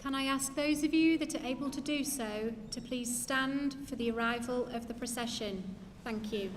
Can I ask those of you that are able to do so to please stand for the arrival of the procession? Thank you.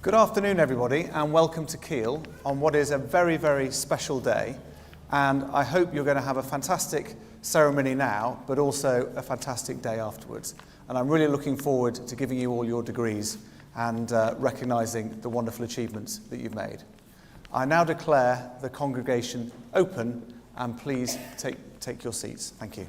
Good afternoon, everybody, and welcome to Keele on what is a very, very special day. And I hope you're going to have a fantastic ceremony now, but also a fantastic day afterwards. And I'm really looking forward to giving you all your degrees and recognising the wonderful achievements that you've made. I now declare the congregation open, and please take your seats. Thank you.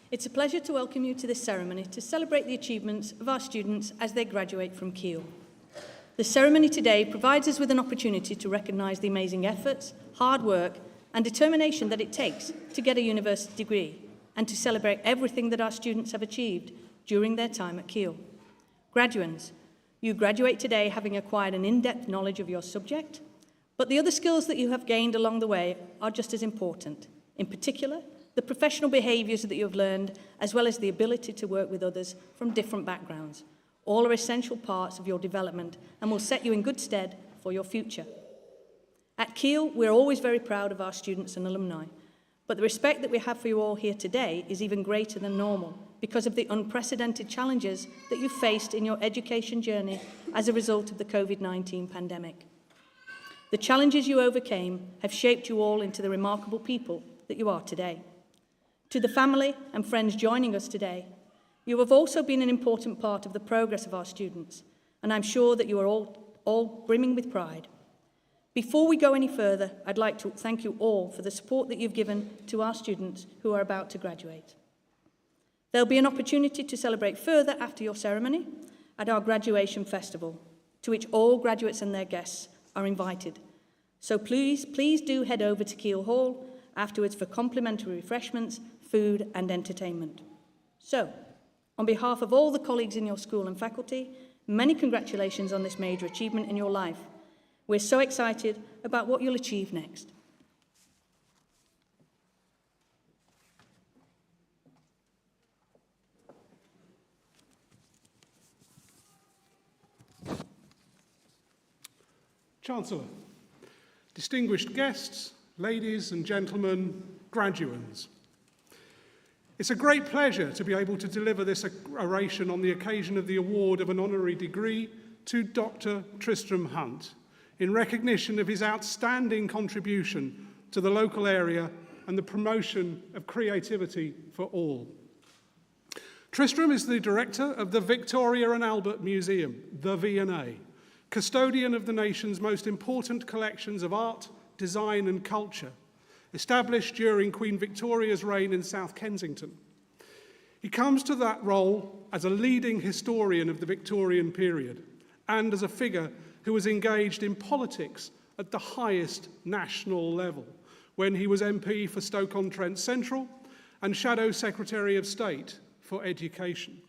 It's a pleasure to welcome you to this ceremony to celebrate the achievements of our students as they graduate from Keele. The ceremony today provides us with an opportunity to recognise the amazing efforts, hard work and determination that it takes to get a university degree and to celebrate everything that our students have achieved during their time at Keele. Graduates, you graduate today having acquired an in-depth knowledge of your subject, but the other skills that you have gained along the way are just as important. In particular, the professional behaviours that you have learned, as well as the ability to work with others from different backgrounds. All are essential parts of your development and will set you in good stead for your future. At Keele, we're always very proud of our students and alumni, but the respect that we have for you all here today is even greater than normal because of the unprecedented challenges that you faced in your education journey as a result of the COVID-19 pandemic. The challenges you overcame have shaped you all into the remarkable people that you are today. To the family and friends joining us today, you have also been an important part of the progress of our students, and I'm sure that you are all brimming with pride. Before we go any further, I'd like to thank you all for the support that you've given to our students who are about to graduate. There'll be an opportunity to celebrate further after your ceremony at our graduation festival, to which all graduates and their guests are invited. So please do head over to Keele Hall afterwards for complimentary refreshments, food and entertainment. So, on behalf of all the colleagues in your school and faculty, many congratulations on this major achievement in your life. We're so excited about what you'll achieve next. Chancellor, distinguished guests, ladies and gentlemen, graduands. It's a great pleasure to be able to deliver this oration on the occasion of the award of an honorary degree to Dr. Tristram Hunt in recognition of his outstanding contribution to the local area and the promotion of creativity for all. Tristram is the director of the Victoria and Albert Museum, the V&A, custodian of the nation's most important collections of art, design and culture, established during Queen Victoria's reign in South Kensington. He comes to that role as a leading historian of the Victorian period and as a figure who was engaged in politics at the highest national level when he was MP for Stoke-on-Trent Central and Shadow Secretary of State for Education.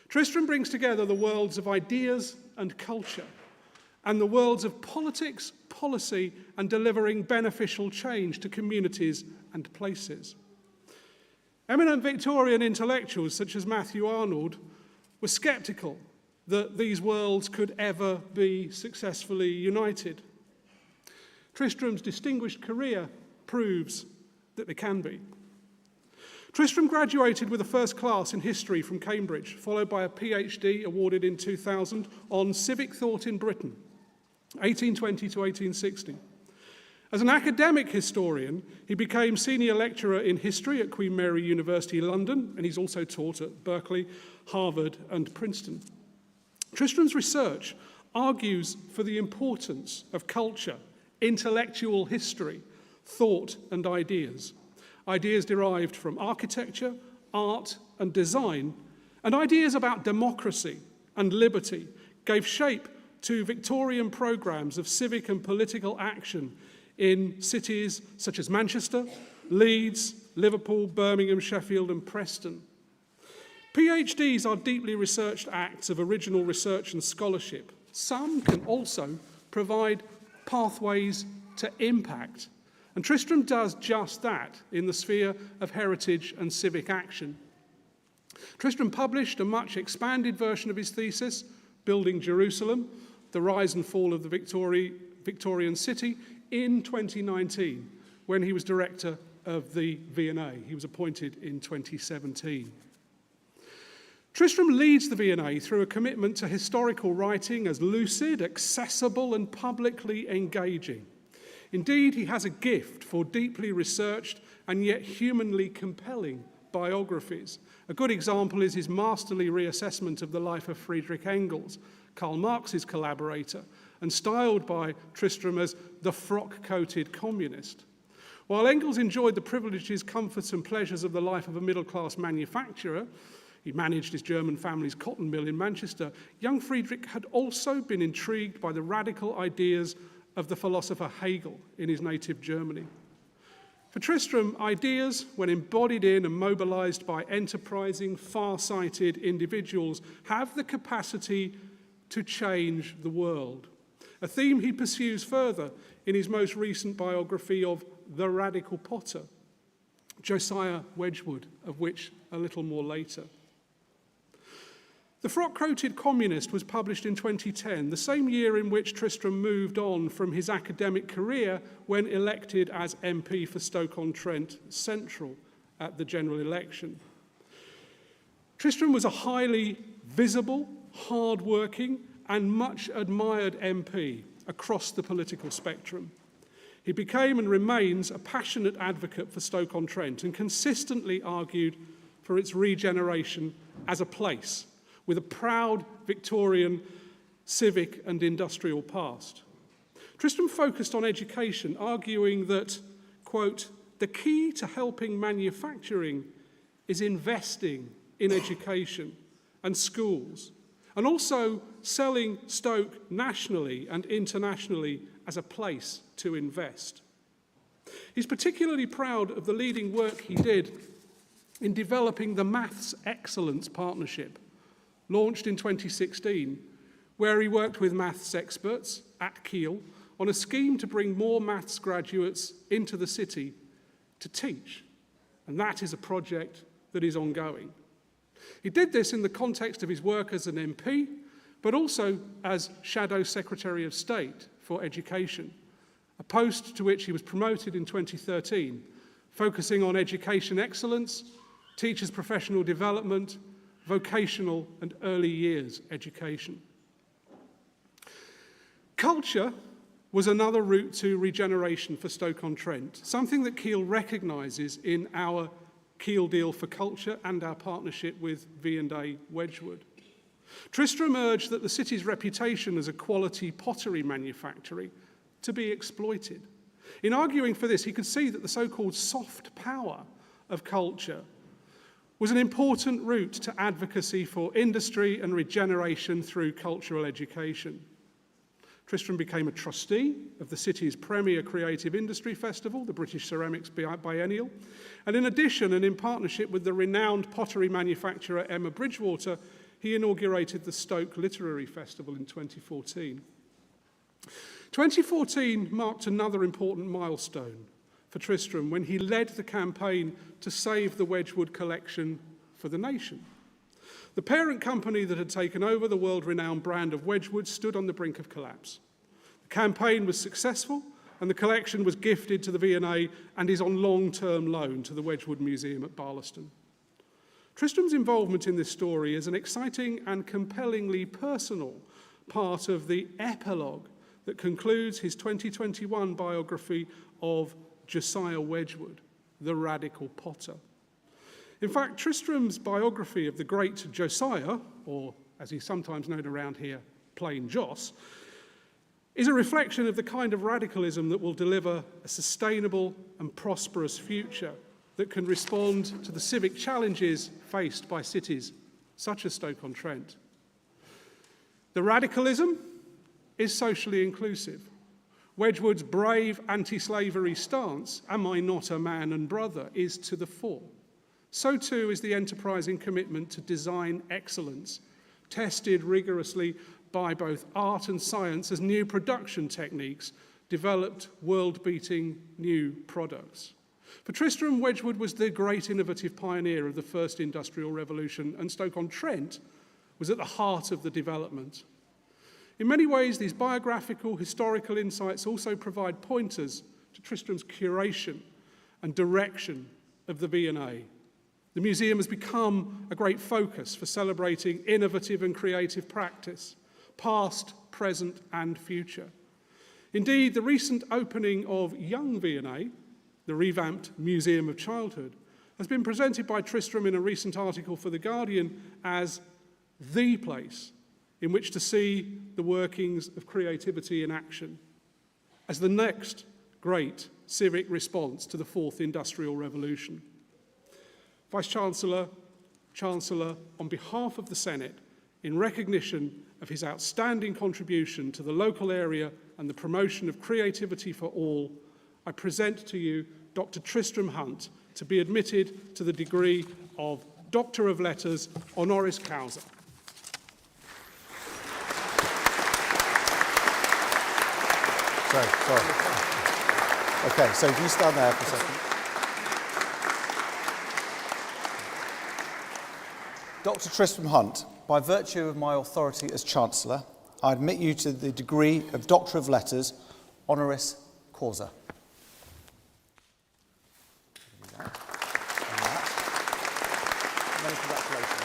Tristram brings together the worlds of ideas and culture and the worlds of politics, policy, and delivering beneficial change to communities and places. Eminent Victorian intellectuals such as Matthew Arnold were sceptical that these worlds could ever be successfully united. Tristram's distinguished career proves that they can be. Tristram graduated with a first class in history from Cambridge, followed by a PhD awarded in 2000 on civic thought in Britain, 1820 to 1860. As an academic historian, he became senior lecturer in history at Queen Mary University, London, and he's also taught at Berkeley, Harvard, and Princeton. Tristram's research argues for the importance of culture, intellectual history, thought, and ideas. Ideas derived from architecture, art, and design, and ideas about democracy and liberty gave shape to Victorian programs of civic and political action in cities such as Manchester, Leeds, Liverpool, Birmingham, Sheffield, and Preston. PhDs are deeply researched acts of original research and scholarship. Some can also provide pathways to impact. And Tristram does just that in the sphere of heritage and civic action. Tristram published a much expanded version of his thesis, Building Jerusalem, the Rise and Fall of the Victorian City, in 2019, when he was director of the V&A. He was appointed in 2017. Tristram leads the V&A through a commitment to historical writing as lucid, accessible, and publicly engaging. Indeed, he has a gift for deeply researched and yet humanly compelling biographies. A good example is his masterly reassessment of the life of Friedrich Engels, Karl Marx's collaborator, and styled by Tristram as the frock-coated communist. While Engels enjoyed the privileges, comforts, and pleasures of the life of a middle-class manufacturer, he managed his German family's cotton mill in Manchester, young Friedrich had also been intrigued by the radical ideas of the philosopher Hegel in his native Germany. For Tristram, ideas, when embodied in and mobilized by enterprising, far-sighted individuals, have the capacity to change the world, a theme he pursues further in his most recent biography of the radical potter, Josiah Wedgwood, of which a little more later. The Frock-Coated Communist was published in 2010, the same year in which Tristram moved on from his academic career when elected as MP for Stoke-on-Trent Central at the general election. Tristram was a highly visible, hard-working, and much admired MP across the political spectrum. He became and remains a passionate advocate for Stoke-on-Trent and consistently argued for its regeneration as a place with a proud Victorian civic and industrial past. Tristram focused on education, arguing that, quote, the key to helping manufacturing is investing in education and schools, and also selling Stoke nationally and internationally as a place to invest. He's particularly proud of the leading work he did in developing the Maths Excellence Partnership, launched in 2016, where he worked with maths experts at Keele on a scheme to bring more maths graduates into the city to teach. And that is a project that is ongoing. He did this in the context of his work as an MP, but also as Shadow Secretary of State for Education, a post to which he was promoted in 2013, focusing on education excellence, teachers' professional development, vocational and early years education. Culture was another route to regeneration for Stoke-on-Trent, something that Keele recognises in our Keele Deal for Culture and our partnership with V&A Wedgwood. Tristram urged that the city's reputation as a quality pottery manufactory to be exploited, In arguing for this, he could see that the so-called soft power of culture was an important route to advocacy for industry and regeneration through cultural education. Tristram became a trustee of the city's premier creative industry festival, the British Ceramics Biennial, and in addition, and in partnership with the renowned pottery manufacturer Emma Bridgewater, he inaugurated the Stoke Literary Festival in 2014. 2014 marked another important milestone for Tristram when he led the campaign to save the Wedgwood collection for the nation. The parent company that had taken over the world-renowned brand of Wedgwood stood on the brink of collapse. The campaign was successful, and the collection was gifted to the V&A and is on long-term loan to the Wedgwood Museum at Barlaston. Tristram's involvement in this story is an exciting and compellingly personal part of the epilogue that concludes his 2021 biography of Josiah Wedgwood, the radical potter. In fact, Tristram's biography of the great Josiah, or as he's sometimes known around here, plain Joss, is a reflection of the kind of radicalism that will deliver a sustainable and prosperous future that can respond to the civic challenges faced by cities such as Stoke-on-Trent. The radicalism is socially inclusive. Wedgwood's brave anti-slavery stance, "Am I not a man and brother?" is to the fore. So too is the enterprising commitment to design excellence, tested rigorously by both art and science as new production techniques developed world-beating new products. For Tristram, Wedgwood was the great innovative pioneer of the first industrial revolution, and Stoke-on-Trent was at the heart of the development. In many ways, these biographical, historical insights also provide pointers to Tristram's curation and direction of the V&A. The museum has become a great focus for celebrating innovative and creative practice, past, present, and future. Indeed, the recent opening of Young V&A, the revamped Museum of Childhood, has been presented by Tristram in a recent article for The Guardian as the place in which to see the workings of creativity in action, as the next great civic response to the fourth industrial revolution. Vice-Chancellor, Chancellor, on behalf of the Senate, in recognition of his outstanding contribution to the local area and the promotion of creativity for all, I present to you Dr. Tristram Hunt to be admitted to the degree of Doctor of Letters honoris causa. Sorry. Okay, so if you stand there for a second. Dr. Tristram Hunt, by virtue of my authority as Chancellor, I admit you to the degree of Doctor of Letters honoris causa. Many congratulations.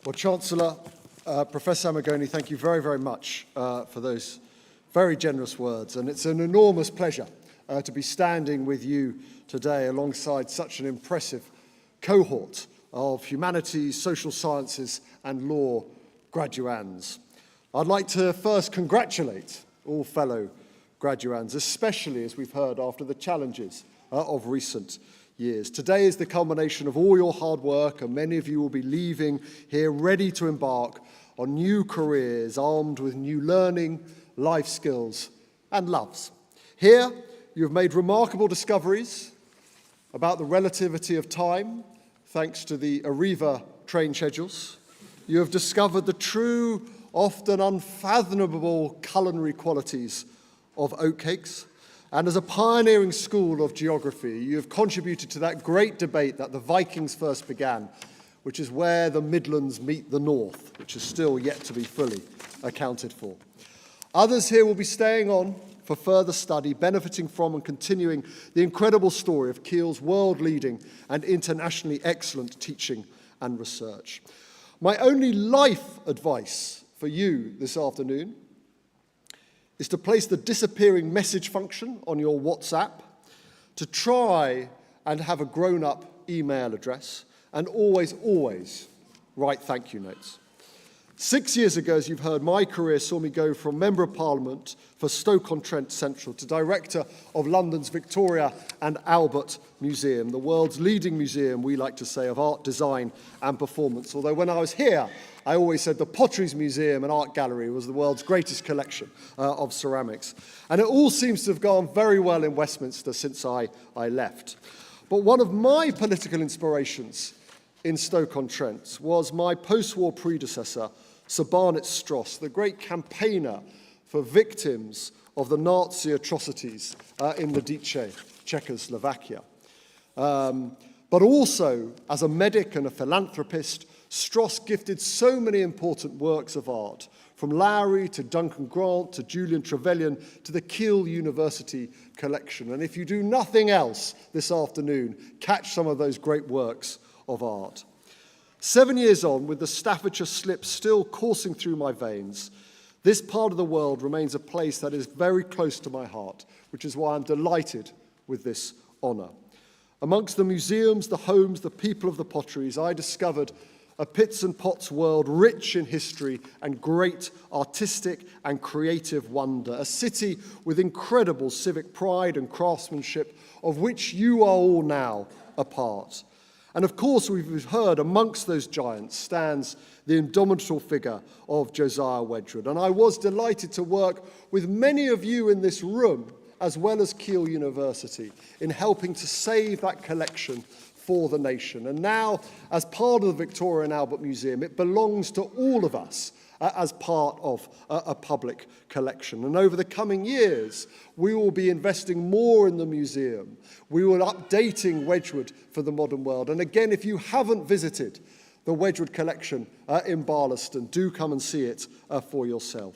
Well, Chancellor, Professor Amagoni, thank you very, very much for those very generous words. And it's an enormous pleasure to be standing with you today alongside such an impressive cohort of humanities, social sciences and law graduands. I'd like to first congratulate all fellow graduands, especially as we've heard after the challenges of recent years. Today is the culmination of all your hard work, and many of you will be leaving here ready to embark on new careers, armed with new learning, life skills, and loves. Here, you've made remarkable discoveries about the relativity of time, thanks to the Arriva train schedules. You have discovered the true, often unfathomable culinary qualities of oatcakes. And as a pioneering school of geography, you have contributed to that great debate that the Vikings first began, which is where the Midlands meet the North, which is still yet to be fully accounted for. Others here will be staying on for further study, benefiting from and continuing the incredible story of Keele's world-leading and internationally excellent teaching and research. My only life advice for you this afternoon is to place the disappearing message function on your WhatsApp to try and have a grown-up email address, and always write thank you notes. 6 years ago, as you've heard, my career saw me go from Member of Parliament for Stoke-on-Trent Central to Director of London's Victoria and Albert Museum, the world's leading museum, we like to say, of art, design and performance. Although when I was here, I always said the Potteries Museum and Art Gallery was the world's greatest collection of ceramics. And it all seems to have gone very well in Westminster since I left. But one of my political inspirations in Stoke-on-Trent was my post-war predecessor, Sir Barnet Stross, the great campaigner for victims of the Nazi atrocities in the Dice, Czechoslovakia. But also, as a medic and a philanthropist, Stross gifted so many important works of art, from Lowry to Duncan Grant to Julian Trevelyan to the Keele University collection. And if you do nothing else this afternoon, catch some of those great works of art. 7 years on, with the Staffordshire slip still coursing through my veins, this part of the world remains a place that is very close to my heart, which is why I'm delighted with this honour. Amongst the museums, the homes, the people of the potteries, I discovered a pits and pots world rich in history and great artistic and creative wonder, a city with incredible civic pride and craftsmanship, of which you are all now a part. And of course, we've heard amongst those giants stands the indomitable figure of Josiah Wedgwood. And I was delighted to work with many of you in this room, as well as Keele University, in helping to save that collection for the nation. And now, as part of the Victoria and Albert Museum, it belongs to all of us as part of a public collection. And over the coming years, we will be investing more in the museum. We will updating Wedgwood for the modern world. And again, if you haven't visited the Wedgwood collection in Barlaston, do come and see it for yourself.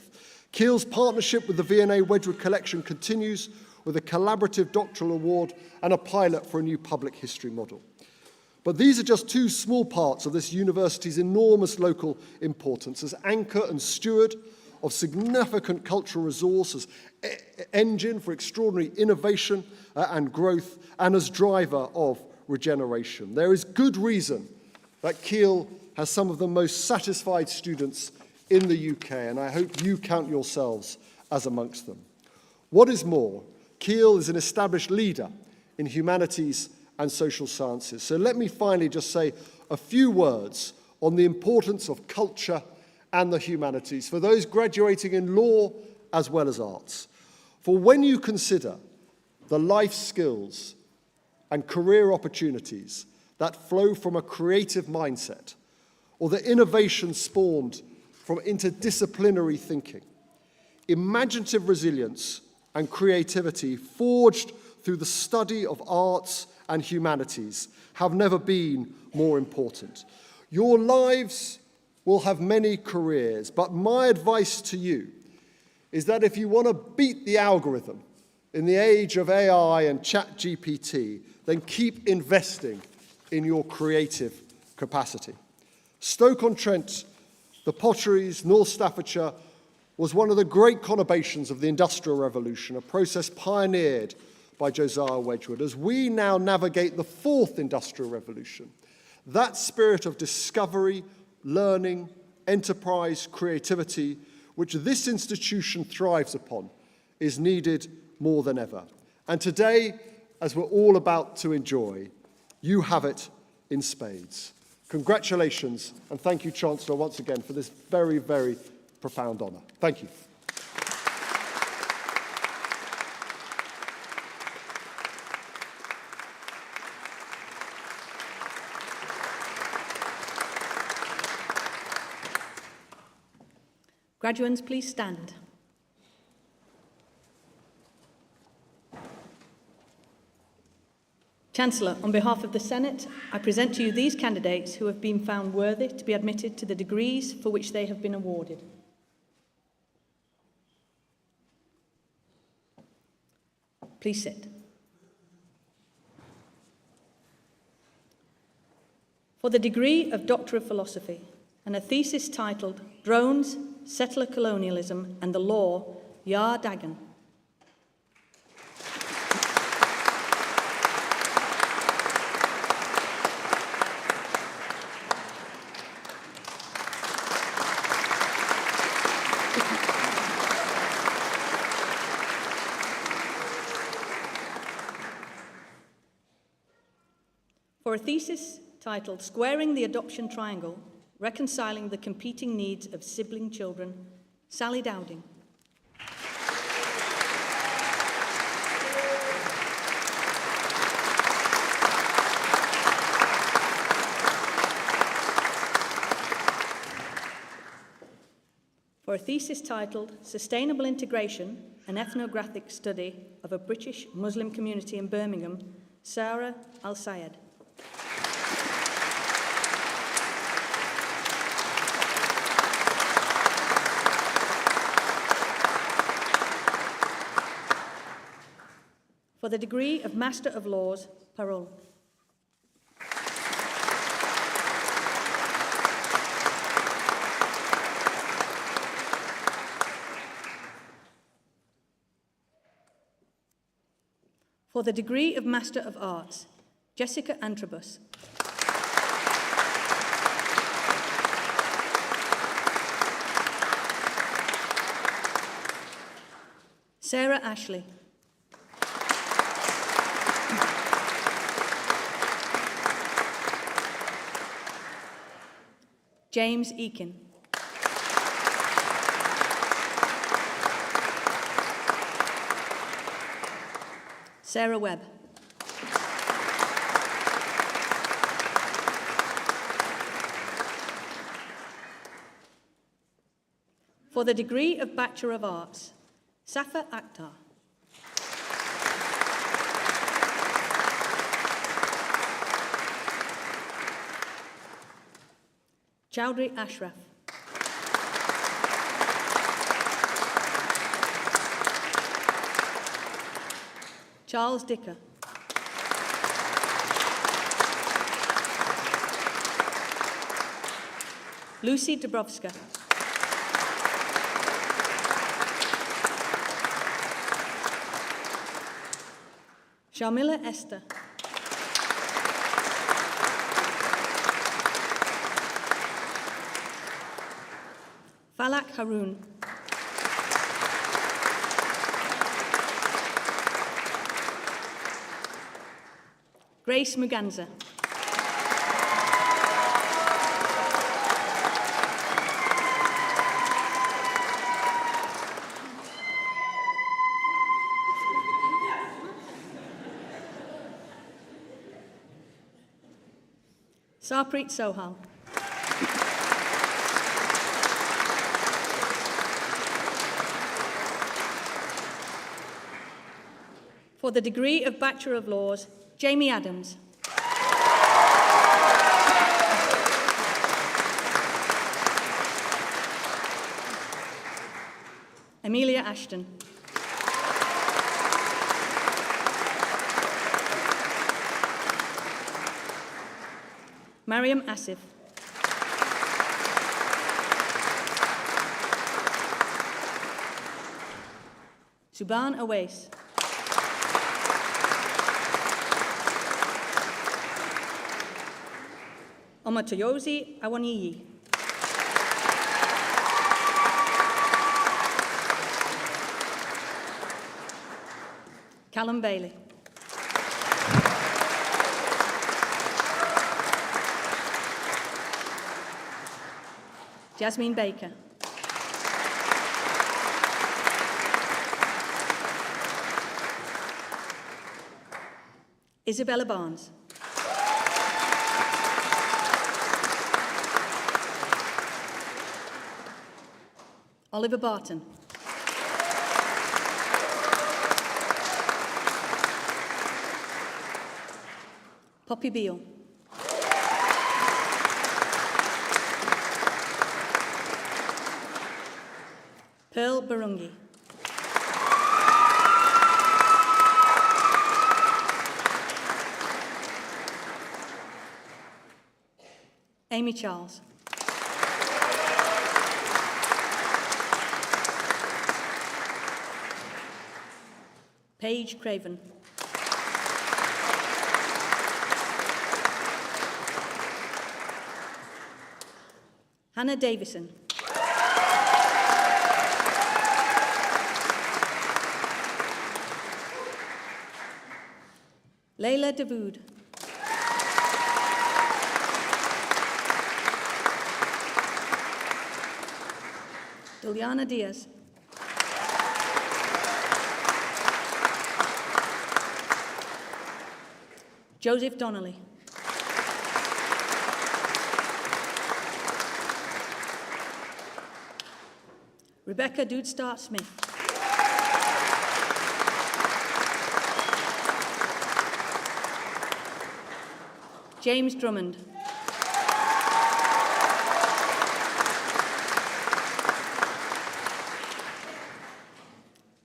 Keele's partnership with the V&A Wedgwood collection continues with a collaborative doctoral award and a pilot for a new public history model. But these are just two small parts of this university's enormous local importance as anchor and steward of significant cultural resources, engine for extraordinary innovation and growth, and as driver of regeneration. There is good reason that Keele has some of the most satisfied students in the UK, and I hope you count yourselves as amongst them. What is more, Keele is an established leader in humanities and social sciences. So let me finally just say a few words on the importance of culture and the humanities for those graduating in law as well as arts. For when you consider the life skills and career opportunities that flow from a creative mindset, or the innovation spawned from interdisciplinary thinking, imaginative resilience and creativity forged through the study of arts and humanities have never been more important. Your lives will have many careers, but my advice to you is that if you want to beat the algorithm in the age of AI and ChatGPT, then keep investing in your creative capacity. Stoke-on-Trent, the potteries, North Staffordshire, was one of the great conurbations of the Industrial Revolution, a process pioneered by Josiah Wedgwood. As we now navigate the fourth Industrial Revolution, that spirit of discovery, learning, enterprise, creativity, which this institution thrives upon, is needed more than ever. And today, as we're all about to enjoy, you have it in spades. Congratulations, and thank you, Chancellor, once again for this very, very profound honour. Thank you. Graduands, please stand. Chancellor, on behalf of the Senate, I present to you these candidates who have been found worthy to be admitted to the degrees for which they have been awarded. Please sit. For the degree of Doctor of Philosophy and a thesis titled Drones, Settler Colonialism and the Law, Yar Dagan. for a thesis titled Squaring the Adoption Triangle, Reconciling the Competing Needs of Sibling Children, Sally Dowding. For a thesis titled Sustainable Integration, an Ethnographic Study of a British Muslim Community in Birmingham, Sarah Al-Sayed. For the degree of Master of Laws, Parole. For the degree of Master of Arts, Jessica Antrobus. Sarah Ashley. James Eakin. Sarah Webb. For the degree of Bachelor of Arts, Safa Akhtar. Chowdhury Ashraf. Charles Dicker. Lucy Dabrowska. Sharmila Esther. Falak Haroon. Grace Muganza. Sarpreet Sohal. For the degree of Bachelor of Laws, Jamie Adams. Amelia Ashton. Mariam Asif. Subhan Awais. Omatoyosi Awaniyi. Callum Bailey. Jasmine Baker. Isabella Barnes. Oliver Barton. Poppy Beale. Pearl Barungi. Amy Charles. Paige Craven. Hannah Davison. Layla Davoud. Juliana Diaz. Joseph Donnelly. Rebecca Dudestart-Smith. James Drummond.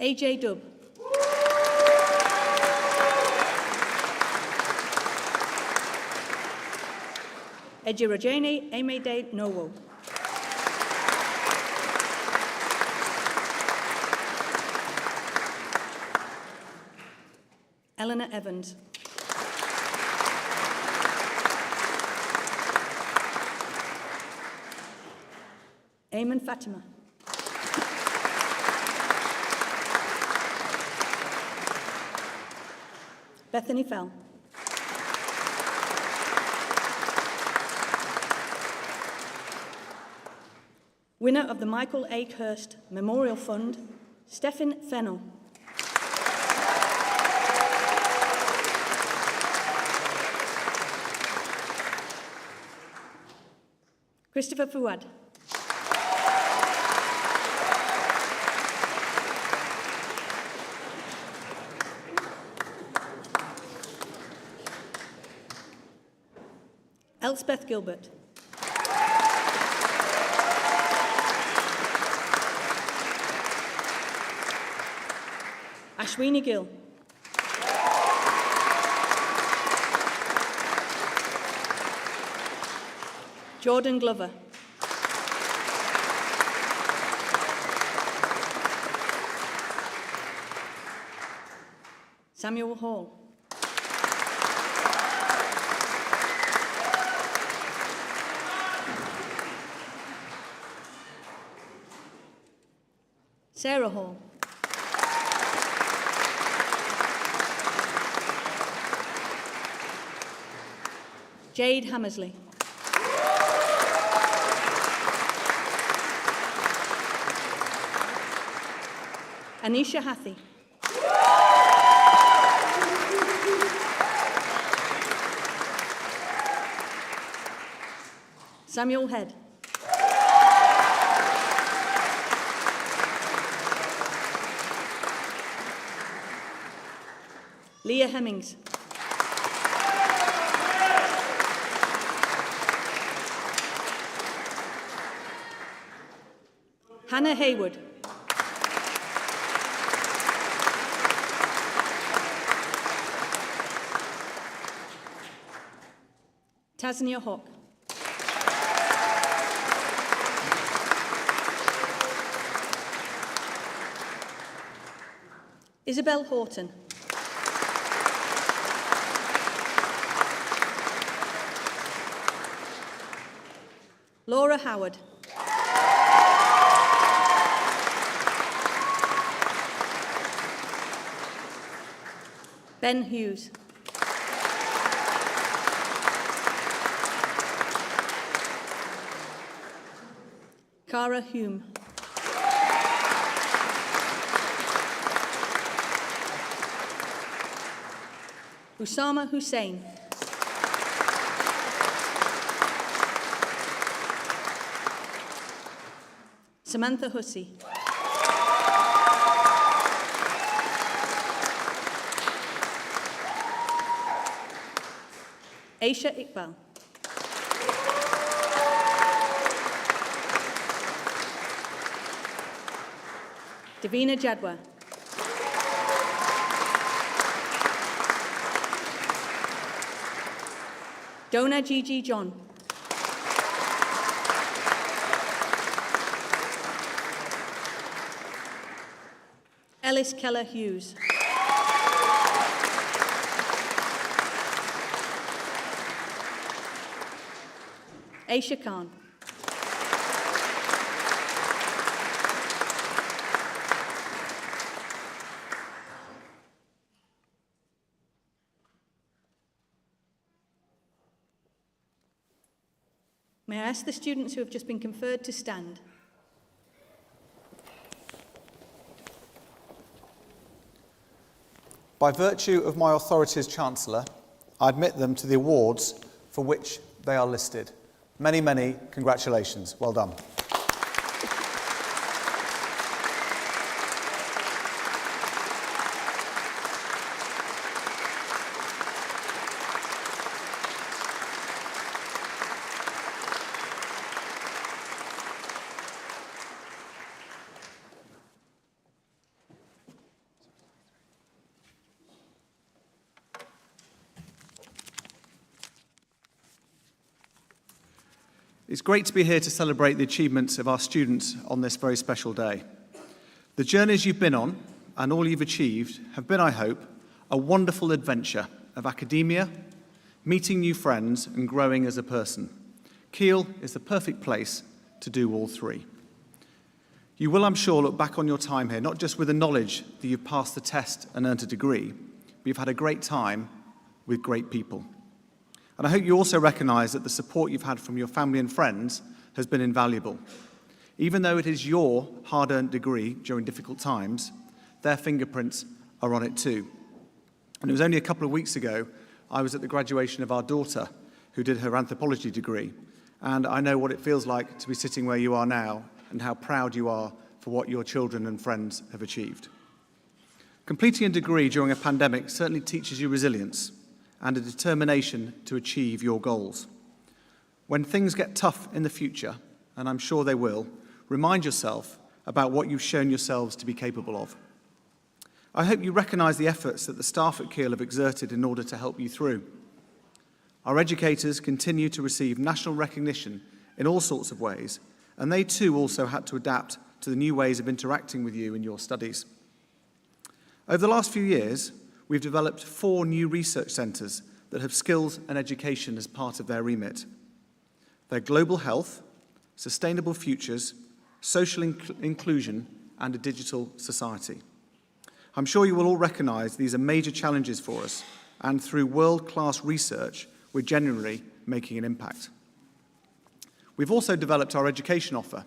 AJ Dubb. Ejirojene Emede Nowo. Eleanor Evans. Eamon Fatima. Bethany Fell. Winner of the Michael A. Hurst Memorial Fund, Stephen Fennell. Christopher Fuad. Elspeth Gilbert. Ashwini Gill. Jordan Glover. Samuel Hall. Sarah Hall. Jade Hammersley. Anisha Hathi. Samuel Head. Leah Hemmings. Hannah Haywood. Tasnia Hawk. Isabel Horton. Laura Howard. Ben Hughes. Cara Hume. Usama Hussain. Samantha Hussey. Aisha Iqbal. Davina Jadwa. Dona Gigi John. Ellis Keller Hughes. Aisha Khan. May I ask the students who have just been conferred to stand? By virtue of my authority as Chancellor, I admit them to the awards for which they are listed. Many, many congratulations. Well done. It's great to be here to celebrate the achievements of our students on this very special day. The journeys you've been on and all you've achieved have been, I hope, a wonderful adventure of academia, meeting new friends and growing as a person. Keele is the perfect place to do all three. You will, I'm sure, look back on your time here, not just with the knowledge that you've passed the test and earned a degree, but you've had a great time with great people. And I hope you also recognise that the support you've had from your family and friends has been invaluable. Even though it is your hard-earned degree during difficult times, their fingerprints are on it too. And it was only a couple of weeks ago I was at the graduation of our daughter who did her anthropology degree, and I know what it feels like to be sitting where you are now and how proud you are for what your children and friends have achieved. Completing a degree during a pandemic certainly teaches you resilience and a determination to achieve your goals. When things get tough in the future, and I'm sure they will, remind yourself about what you've shown yourselves to be capable of. I hope you recognise the efforts that the staff at Keele have exerted in order to help you through. Our educators continue to receive national recognition in all sorts of ways, and they too also had to adapt to the new ways of interacting with you in your studies. Over the last few years, we've developed 4 new research centres that have skills and education as part of their remit. They're global health, sustainable futures, social inclusion, and a digital society. I'm sure you will all recognise these are major challenges for us, and through world-class research, we're genuinely making an impact. We've also developed our education offer.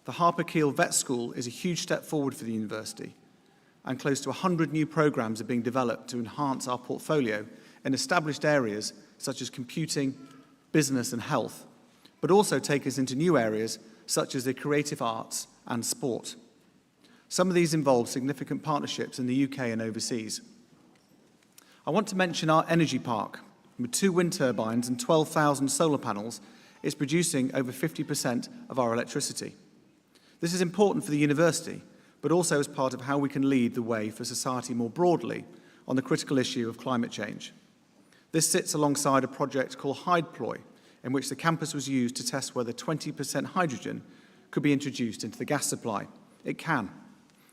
The Harper Keele Vet School is a huge step forward for the university, and close to 100 new programmes are being developed to enhance our portfolio in established areas such as computing, business and health, but also take us into new areas such as the creative arts and sport. Some of these involve significant partnerships in the UK and overseas. I want to mention our energy park. With 2 wind turbines and 12,000 solar panels, it's producing over 50% of our electricity. This is important for the university, but also as part of how we can lead the way for society more broadly on the critical issue of climate change. This sits alongside a project called Hydeploy, in which the campus was used to test whether 20% hydrogen could be introduced into the gas supply. It can.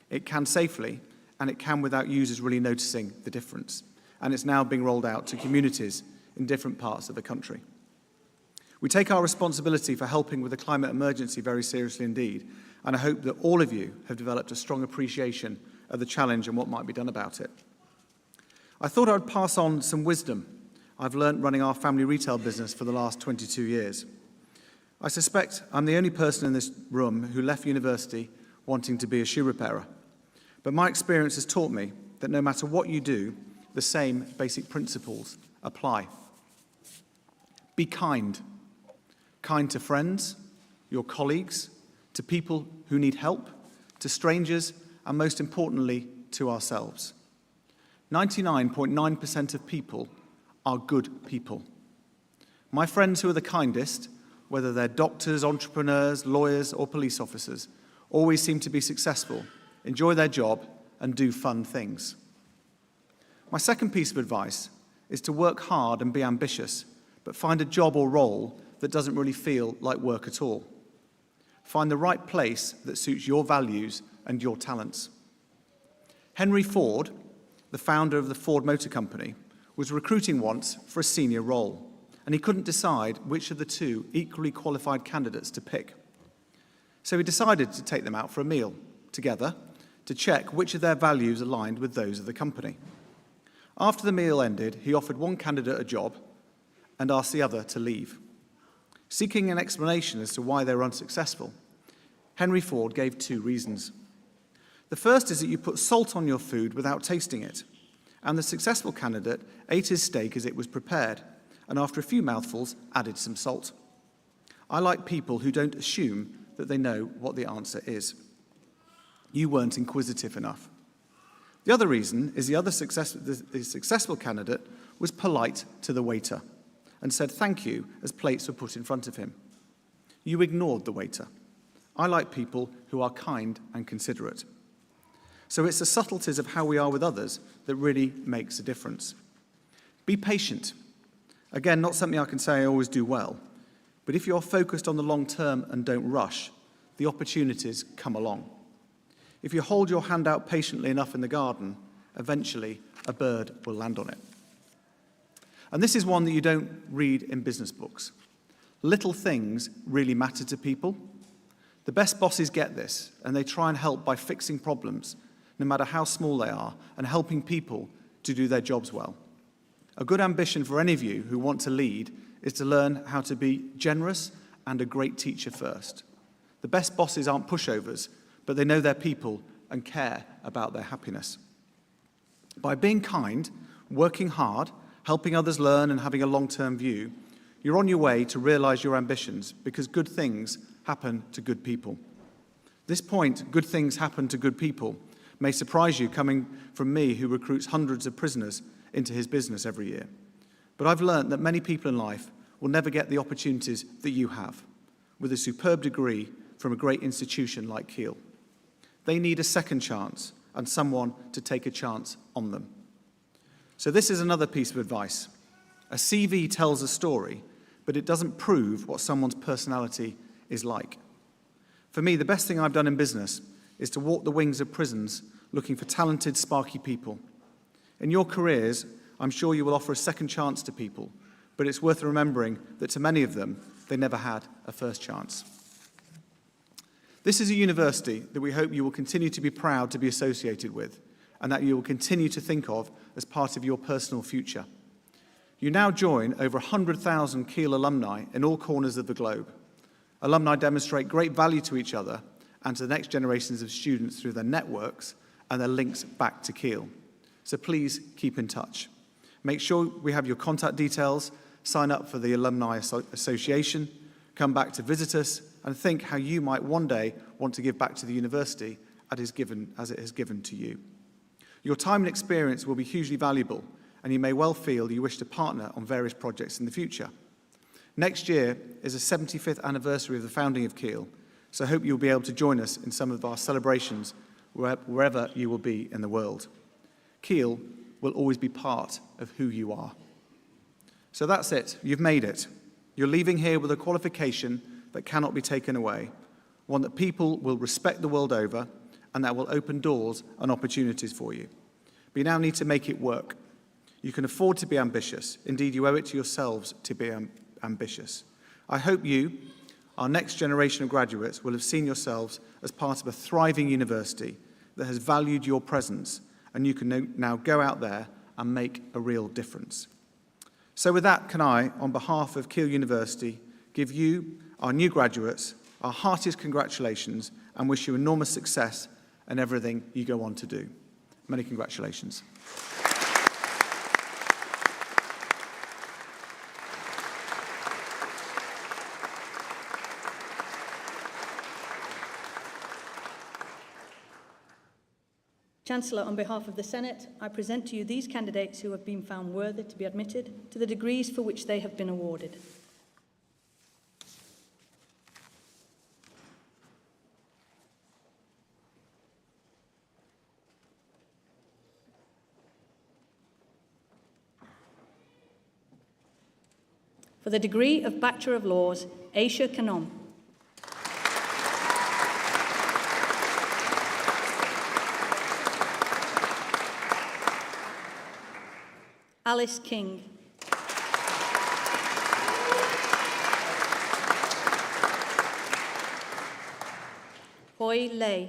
It can safely, and it can without users really noticing the difference. And it's now being rolled out to communities in different parts of the country. We take our responsibility for helping with the climate emergency very seriously indeed, and I hope that all of you have developed a strong appreciation of the challenge and what might be done about it. I thought I would pass on some wisdom I've learnt running our family retail business for the last 22 years. I suspect I'm the only person in this room who left university wanting to be a shoe repairer. But my experience has taught me that no matter what you do, the same basic principles apply. Be kind. Kind to friends, your colleagues, to people who need help, to strangers, and most importantly, to ourselves. 99.9% of people are good people. My friends who are the kindest, whether they're doctors, entrepreneurs, lawyers, or police officers, always seem to be successful, enjoy their job, and do fun things. My second piece of advice is to work hard and be ambitious, but find a job or role that doesn't really feel like work at all. Find the right place that suits your values and your talents. Henry Ford, the founder of the Ford Motor Company, was recruiting once for a senior role, and he couldn't decide which of the 2 equally qualified candidates to pick. So he decided to take them out for a meal together to check which of their values aligned with those of the company. After the meal ended, he offered one candidate a job and asked the other to leave. Seeking an explanation as to why they were unsuccessful, Henry Ford gave 2 reasons. The first is that you put salt on your food without tasting it, and the successful candidate ate his steak as it was prepared, and after a few mouthfuls added some salt. I like people who don't assume that they know what the answer is. You weren't inquisitive enough. The other reason is the successful candidate was polite to the waiter and said thank you as plates were put in front of him. You ignored the waiter. I like people who are kind and considerate. So it's the subtleties of how we are with others that really makes a difference. Be patient. Again, not something I can say I always do well, but if you're focused on the long term and don't rush, the opportunities come along. If you hold your hand out patiently enough in the garden, eventually a bird will land on it. And this is one that you don't read in business books. Little things really matter to people. The best bosses get this, and they try and help by fixing problems, no matter how small they are, and helping people to do their jobs well. A good ambition for any of you who want to lead is to learn how to be generous and a great teacher first. The best bosses aren't pushovers, but they know their people and care about their happiness. By being kind, working hard, helping others learn and having a long-term view, you're on your way to realize your ambitions because good things happen to good people. This point, good things happen to good people, may surprise you coming from me who recruits hundreds of prisoners into his business every year. But I've learned that many people in life will never get the opportunities that you have, with a superb degree from a great institution like Keele. They need a second chance and someone to take a chance on them. So this is another piece of advice. A CV tells a story, but it doesn't prove what someone's personality is like. For me, the best thing I've done in business is to walk the wings of prisons looking for talented, sparky people. In your careers, I'm sure you will offer a second chance to people, but it's worth remembering that to many of them, they never had a first chance. This is a university that we hope you will continue to be proud to be associated with, and that you will continue to think of as part of your personal future. You now join over 100,000 Keele alumni in all corners of the globe. Alumni demonstrate great value to each other and to the next generations of students through their networks and their links back to Keele. So please keep in touch. Make sure we have your contact details, sign up for the Alumni Association, come back to visit us, and think how you might one day want to give back to the university as it has given to you. Your time and experience will be hugely valuable, and you may well feel you wish to partner on various projects in the future. Next year is the 75th anniversary of the founding of Keele, so I hope you'll be able to join us in some of our celebrations wherever you will be in the world. Keele will always be part of who you are. So that's it. You've made it. You're leaving here with a qualification that cannot be taken away, one that people will respect the world over, and that will open doors and opportunities for you. But you now need to make it work. You can afford to be ambitious. Indeed, you owe it to yourselves to be ambitious. I hope you, our next generation of graduates, will have seen yourselves as part of a thriving university that has valued your presence, and you can now go out there and make a real difference. So with that, can I, on behalf of Keele University, give you, our new graduates, our heartiest congratulations and wish you enormous success in everything you go on to do. Many congratulations. Chancellor, on behalf of the Senate, I present to you these candidates who have been found worthy to be admitted to the degrees for which they have been awarded. For the degree of Bachelor of Laws, Aisha Kanom. Alice King. Hoi Lei.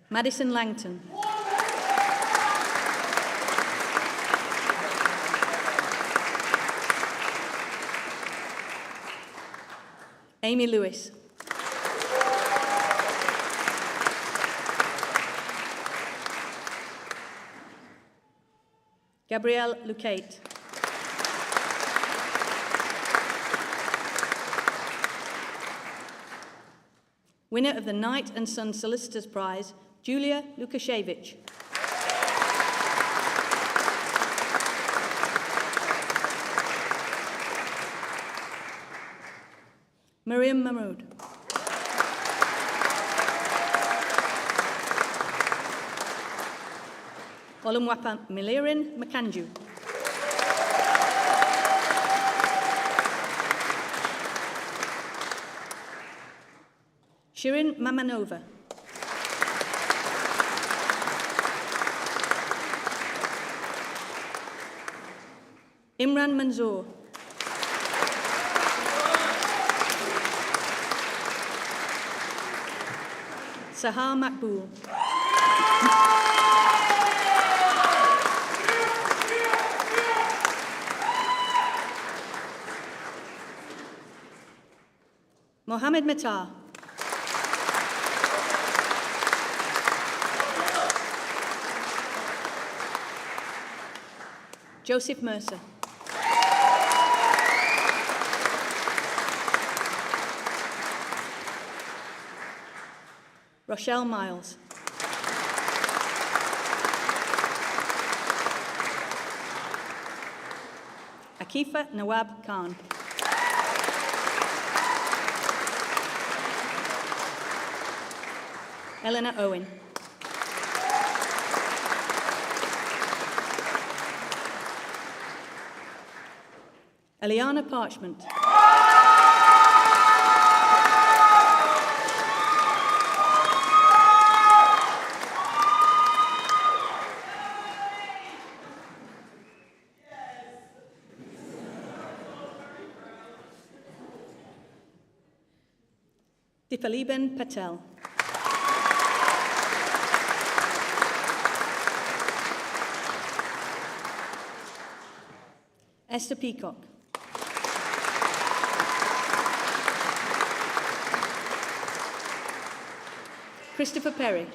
Madison Langton. Amy Lewis. Gabrielle Lucate. Winner of the Knight and Son Solicitors Prize, Julia Lukashevich. Miriam Mahmood. Olumwapa Milirin Makanju. Shirin Mamanova. Imran Manzoor. Sahar Makbul. Mohammed Matar. Joseph Mercer. Rochelle Miles. Akifa Nawab Khan. Eleanor Owen. Eliana Parchment. Dipaliben Patel. Esther Peacock. Christopher Perry.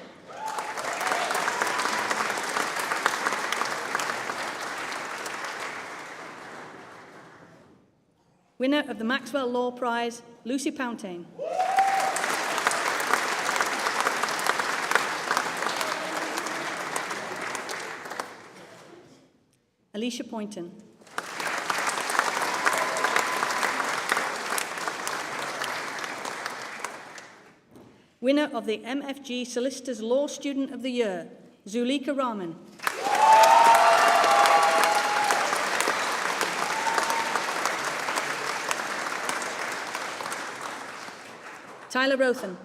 Winner of the Maxwell Law Prize, Lucy Pountane. Alicia Poynton. Winner of the MFG Solicitors Law Student of the Year, Zulika Rahman. Tyler Rothen.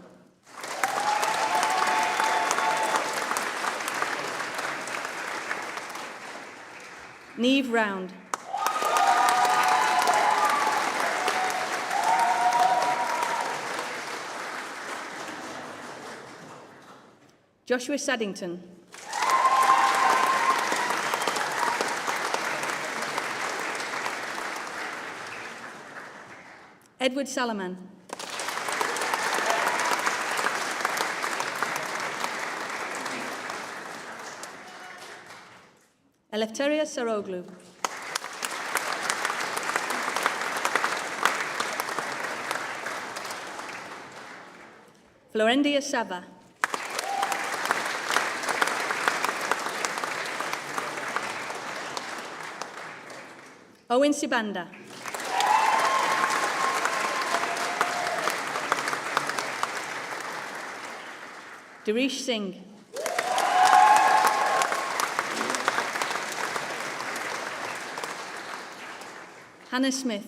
Neve Round. Joshua Saddington. Edward Salaman. Eleftheria Saroglu. Florendia Sava. Owen Sibanda. Darish Singh. Hannah Smith.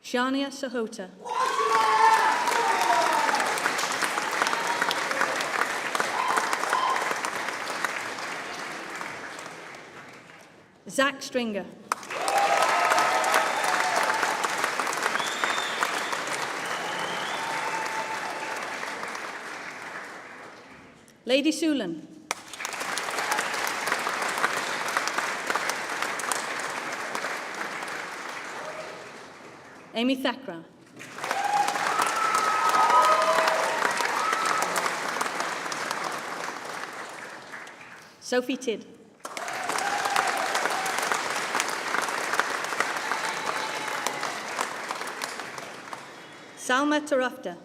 Shania Sahota. Zach Stringer. Lady Sulan. Amy Thakra. Sophie Tidd. Salma Tarafta.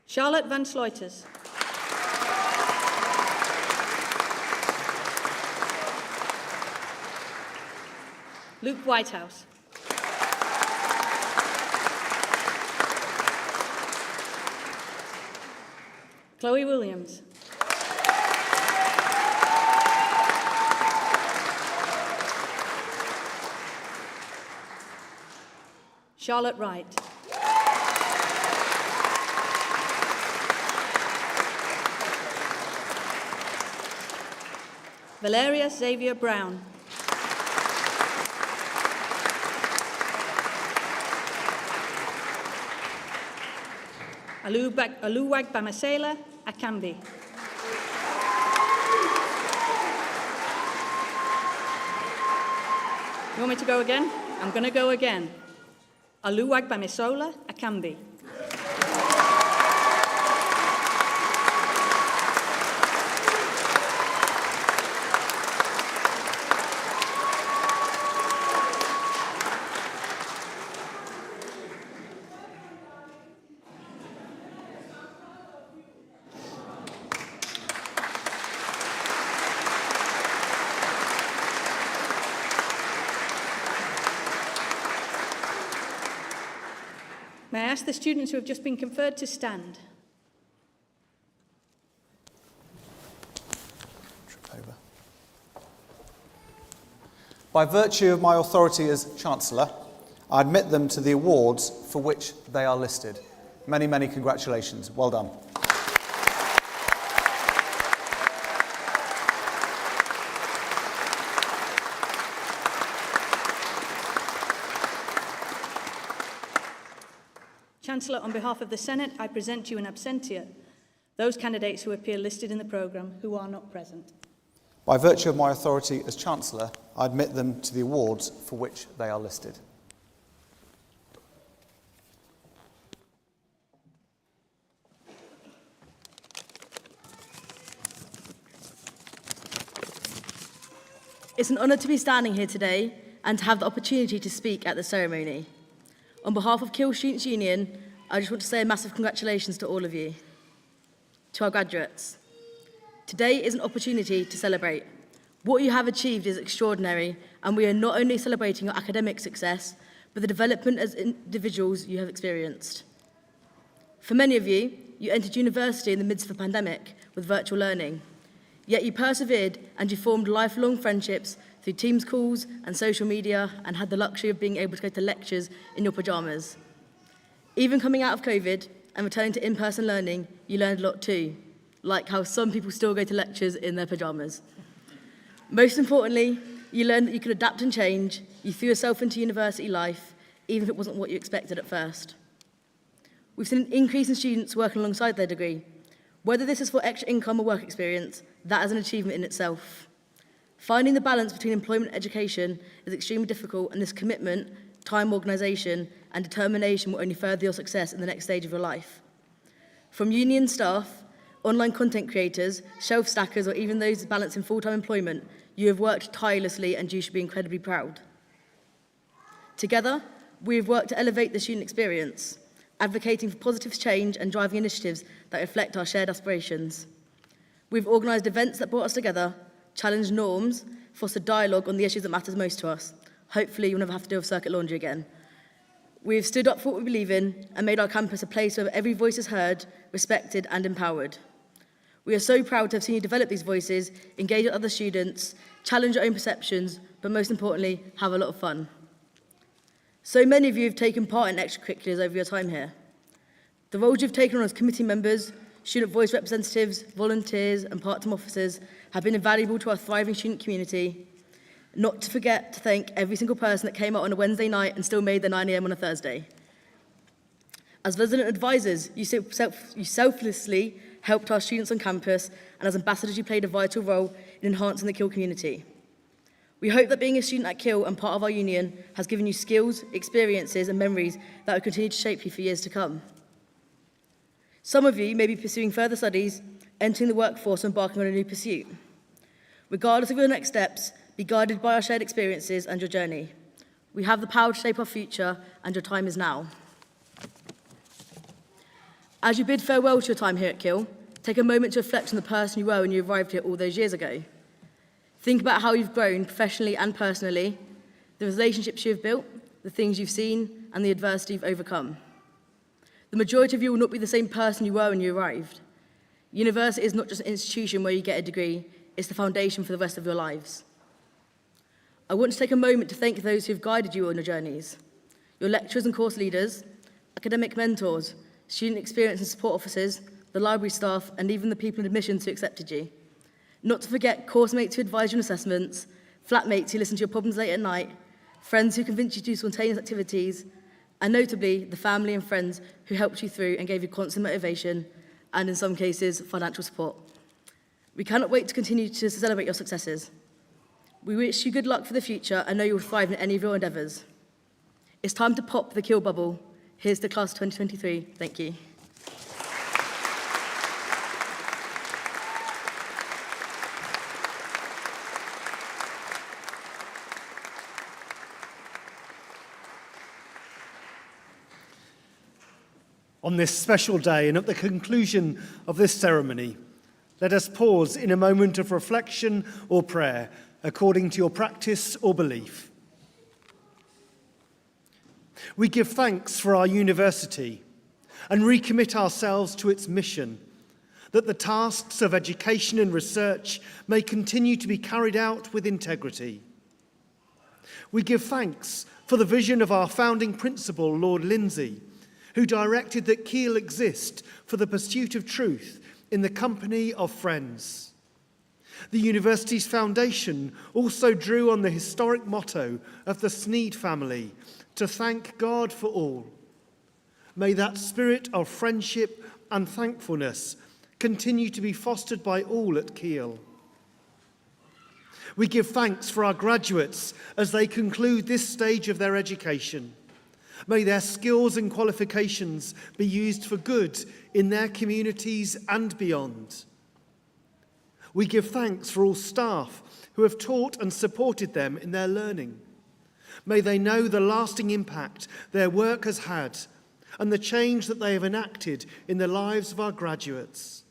Charlotte van Sluiters. Luke Whitehouse. Chloe Williams. Charlotte Wright. Valeria Xavier Brown. Aluwag Bamasela Akambi. You want me to go again? I'm going to go again. Aluwag Bamisola Akambi. May I ask the students who have just been conferred to stand? By virtue of my authority as Chancellor, I admit them to the awards for which they are listed. Many, many congratulations. Well done. Chancellor, on behalf of the Senate, I present to you in absentia those candidates who appear listed in the programme who are not present. By virtue of my authority as Chancellor, I admit them to the awards for which they are listed. It's an honour to be standing here today and to have the opportunity to speak at the ceremony. On behalf of Keele Students' Union, I just want to say a massive congratulations to all of you. To our graduates, today is an opportunity to celebrate. What you have achieved is extraordinary, and we are not only celebrating your academic success, but the development as individuals you have experienced. For many of you, you entered university in the midst of a pandemic with virtual learning. Yet you persevered and you formed lifelong friendships through Teams calls and social media and had the luxury of being able to go to lectures in your pyjamas. Even coming out of COVID and returning to in-person learning, you learned a lot too, like how some people still go to lectures in their pyjamas. Most importantly, you learned that you could adapt and change. You threw yourself into university life, even if it wasn't what you expected at first. We've seen an increase in students working alongside their degree. Whether this is for extra income or work experience, that is an achievement in itself. Finding the balance between employment and education is extremely difficult, and this commitment, time, organisation and determination will only further your success in the next stage of your life. From union staff, online content creators, shelf stackers or even those balancing full-time employment, you have worked tirelessly and you should be incredibly proud. Together, we have worked to elevate the student experience, advocating for positive change and driving initiatives that reflect our shared aspirations. We've organised events that brought us together, challenged norms, fostered dialogue on the issues that matters most to us. Hopefully you'll never have to deal with circuit laundry again. We've stood up for what we believe in and made our campus a place where every voice is heard, respected and empowered. We are so proud to have seen you develop these voices, engage with other students, challenge your own perceptions, but most importantly, have a lot of fun. So many of you have taken part in extracurriculars over your time here. The roles you've taken on as committee members, student voice representatives, volunteers and part-time officers have been invaluable to our thriving student community. Not to forget to thank every single person that came out on a Wednesday night and still made the 9 a.m. on a Thursday. As resident advisors, you selflessly helped our students on campus, and as ambassadors you played a vital role in enhancing the Keele community. We hope that being a student at Keele and part of our union has given you skills, experiences and memories that will continue to shape you for years to come. Some of you may be pursuing further studies, entering the workforce and embarking on a new pursuit. Regardless of your next steps, be guided by our shared experiences and your journey. We have the power to shape our future, and your time is now. As you bid farewell to your time here at Keele, take a moment to reflect on the person you were when you arrived here all those years ago. Think about how you've grown professionally and personally, the relationships you've built, the things you've seen, and the adversity you've overcome. The majority of you will not be the same person you were when you arrived. University is not just an institution where you get a degree, it's the foundation for the rest of your lives. I want to take a moment to thank those who have guided you on your journeys, your lecturers and course leaders, academic mentors, student experience and support officers, the library staff, and even the people in admissions who accepted you. Not to forget course mates who advise you on assessments, flatmates who listen to your problems late at night, friends who convinced you to do spontaneous activities, and notably the family and friends who helped you through and gave you constant motivation, and in some cases, financial support. We cannot wait to continue to celebrate your successes. We wish you good luck for the future and know you will thrive in any of your endeavours. It's time to pop the Keele bubble. Here's the class 2023. Thank you. On this special day and at the conclusion of this ceremony, let us pause in a moment of reflection or prayer according to your practice or belief. We give thanks for our university and recommit ourselves to its mission, that the tasks of education and research may continue to be carried out with integrity. We give thanks for the vision of our founding principal, Lord Lindsay, who directed that Keele exist for the pursuit of truth in the company of friends. The university's foundation also drew on the historic motto of the Sneed family, to thank God for all. May that spirit of friendship and thankfulness continue to be fostered by all at Keele. We give thanks for our graduates as they conclude this stage of their education. May their skills and qualifications be used for good in their communities and beyond. We give thanks for all staff who have taught and supported them in their learning. May they know the lasting impact their work has had and the change that they have enacted in the lives of our graduates.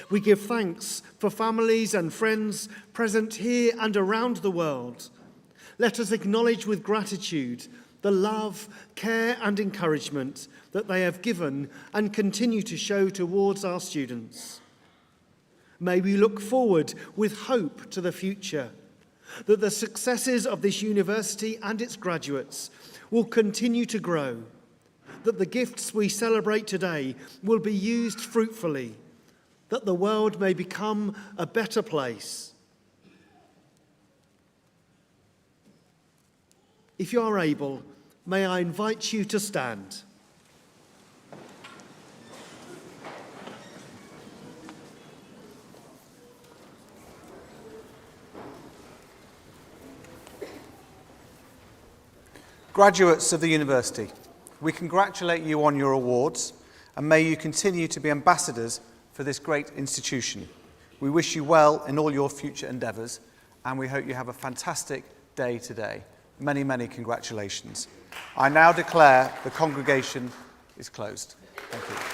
We give thanks for families and friends present here and around the world. Let us acknowledge with gratitude the love, care and encouragement that they have given and continue to show towards our students. May we look forward with hope to the future, that the successes of this university and its graduates will continue to grow, that the gifts we celebrate today will be used fruitfully, that the world may become a better place. If you are able, may I invite you to stand. Graduates of the university, we congratulate you on your awards and may you continue to be ambassadors for this great institution. We wish you well in all your future endeavours and we hope you have a fantastic day today. Many, many congratulations. I now declare the congregation is closed. Thank you.